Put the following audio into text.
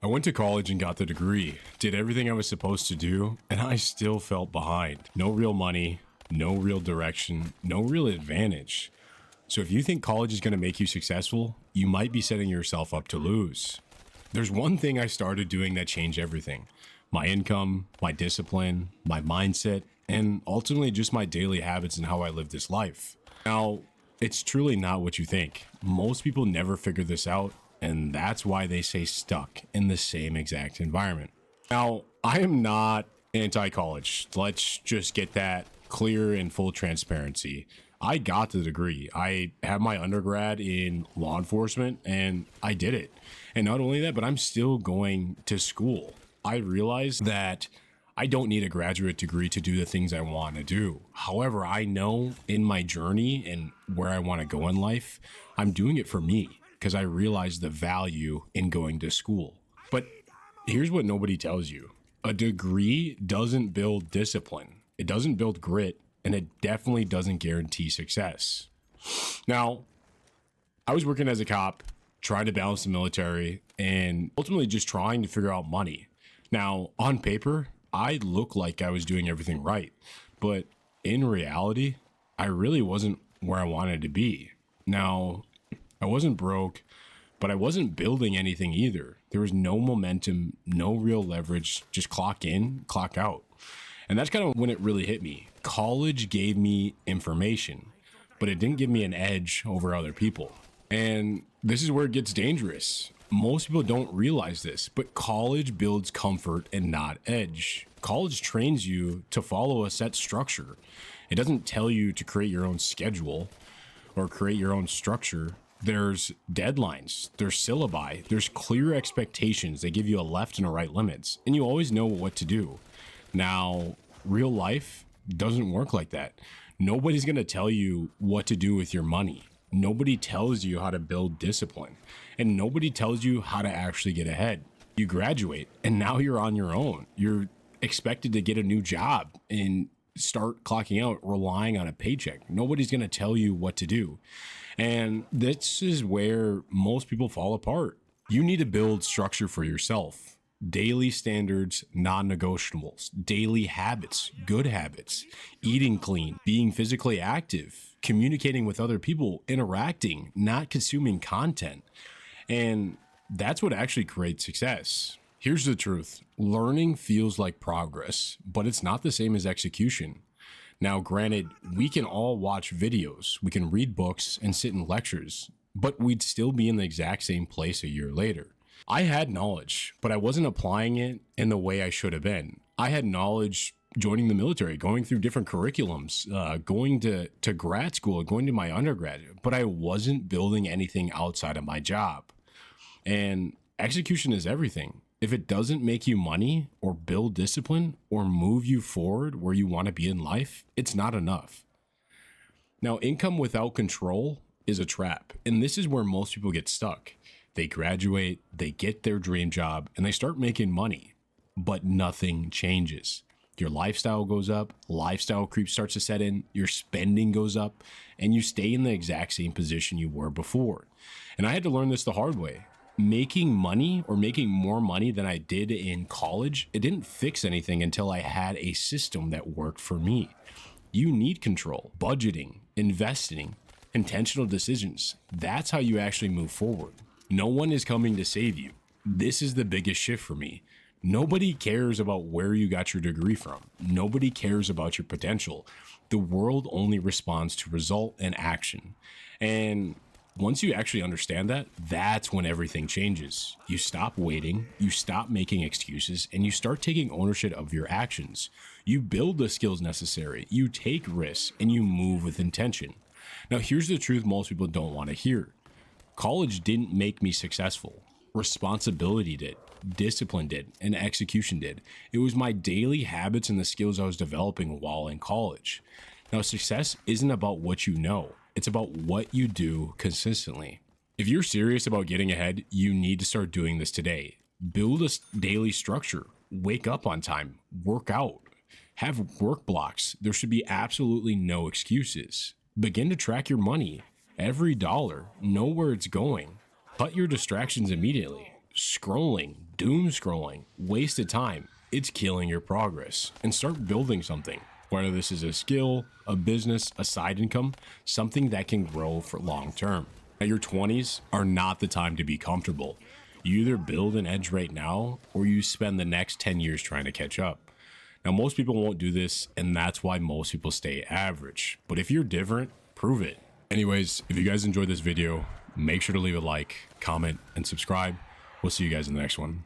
I went to college and got the degree, did everything I was supposed to do, and I still felt behind. No real money, no real direction, no real advantage. So if you think college is going to make you successful, you might be setting yourself up to lose. There's one thing I started doing that changed everything. My income, my discipline, my mindset, and ultimately just my daily habits and how I live this life. Now, it's truly not what you think. Most people never figure this out, and that's why they stay stuck in the same exact environment. Now, I am not anti-college. Let's just get that clear and full transparency. I got the degree. I have my undergrad in law enforcement and I did it. And not only that, but I'm still going to school. I realized that I don't need a graduate degree to do the things I want to do. However, I know in my journey and where I want to go in life, I'm doing it for me because I realize the value in going to school. But here's what nobody tells you. A degree doesn't build discipline. It doesn't build grit, and it definitely doesn't guarantee success. Now, I was working as a cop, trying to balance the military, and ultimately just trying to figure out money. Now, on paper, I looked like I was doing everything right, but in reality, I really wasn't where I wanted to be. Now, I wasn't broke, but I wasn't building anything either. There was no momentum, no real leverage, just clock in, clock out. And that's kind of when it really hit me. College gave me information, but it didn't give me an edge over other people. And this is where it gets dangerous. Most people don't realize this, but college builds comfort and not edge. College trains you to follow a set structure. It doesn't tell you to create your own schedule or create your own structure. There's deadlines, there's syllabi, there's clear expectations. They give you a left and a right limits, and you always know what to do. Now, real life doesn't work like that. Nobody's going to tell you what to do with your money. Nobody tells you how to build discipline, and nobody tells you how to actually get ahead. You graduate, and now you're on your own. You're expected to get a new job and start clocking out, relying on a paycheck. Nobody's going to tell you what to do. And this is where most people fall apart. You need to build structure for yourself. Daily standards, non-negotiables, daily habits, good habits, eating clean, being physically active, communicating with other people, interacting, not consuming content. And that's what actually creates success. Here's the truth. Learning feels like progress, but it's not the same as execution. Now, granted, we can all watch videos, we can read books and sit in lectures, but we'd still be in the exact same place a year later. I had knowledge, but I wasn't applying it in the way I should have been. I had knowledge joining the military, going through different curriculums, going to grad school, going to my undergraduate, but I wasn't building anything outside of my job. And execution is everything. If it doesn't make you money or build discipline or move you forward where you want to be in life, it's not enough. Now, income without control is a trap. And this is where most people get stuck. They graduate, they get their dream job, and they start making money, but nothing changes. Your lifestyle goes up, lifestyle creep starts to set in, your spending goes up, and you stay in the exact same position you were before. And I had to learn this the hard way. Making money or making more money than I did in college, it didn't fix anything until I had a system that worked for me. You need control, budgeting, investing, intentional decisions. That's how you actually move forward. No one is coming to save you. This is the biggest shift for me. Nobody cares about where you got your degree from. Nobody cares about your potential. The world only responds to result and action. And once you actually understand that, that's when everything changes. You stop waiting, you stop making excuses, and you start taking ownership of your actions. You build the skills necessary, you take risks, and you move with intention. Now, here's the truth most people don't want to hear. College didn't make me successful. Responsibility did, discipline did, and execution did. It was my daily habits and the skills I was developing while in college. Now, success isn't about what you know. It's about what you do consistently. If you're serious about getting ahead, you need to start doing this today. Build a daily structure. Wake up on time. Work out. Have work blocks. There should be absolutely no excuses. Begin to track your money. Every dollar. Know where it's going. Cut your distractions immediately. scrolling, doom scrolling, wasted time. It's killing your progress. And start building something. Whether this is a skill, a business, a side income, something that can grow for long term. Now, your 20s are not the time to be comfortable. You either build an edge right now or you spend the next 10 years trying to catch up. Now, most people won't do this, and that's why most people stay average. But if you're different, prove it. Anyways, if you guys enjoyed this video, make sure to leave a like, comment, and subscribe. We'll see you guys in the next one.